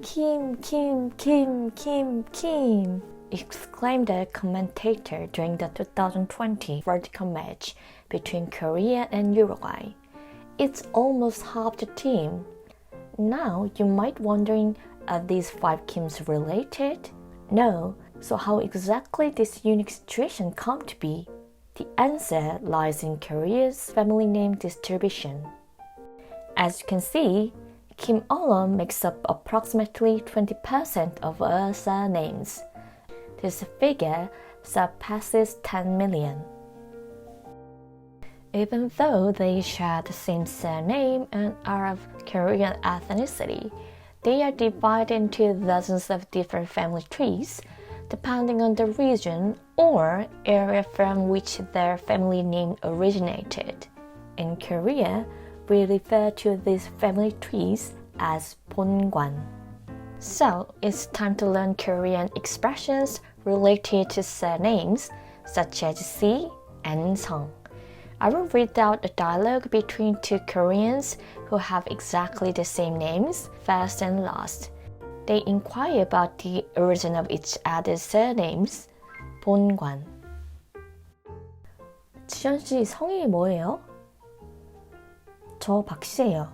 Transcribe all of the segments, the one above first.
Kim, exclaimed the commentator during the 2020 World Cup match between Korea and Uruguay. It's almost half the team. Now you might wondering, are these 5 Kims related? No, so how exactly this unique situation come to be? The answer lies in Korea's family name distribution. As you can see, Kim alone makes up approximately 20% of all surnames. This figure surpasses 10 million. Even though they share the same surname and are of Korean ethnicity, they are divided into dozens of different family trees, depending on the region or area from which their family name originated. In Korea, we refer to these family trees as 본관. So, it's time to learn Korean expressions related to surnames such as 씨 and 성. I will read out a dialogue between 2 Koreans who have exactly the same names, first and last. They inquire about the origin of each other's surnames. 본관. 지현 씨 성이 뭐예요? 저 박씨예요.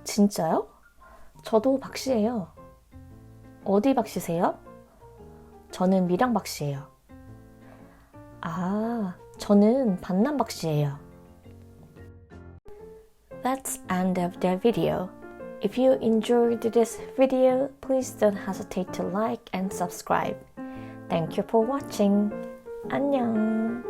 진짜요? 저도 박씨예요. 어디 박씨세요? 저는 밀양 박씨예요. 아, 저는 반남 박씨예요. That's end of the video. If you enjoyed this video, please don't hesitate to like and subscribe. Thank you for watching. 안녕.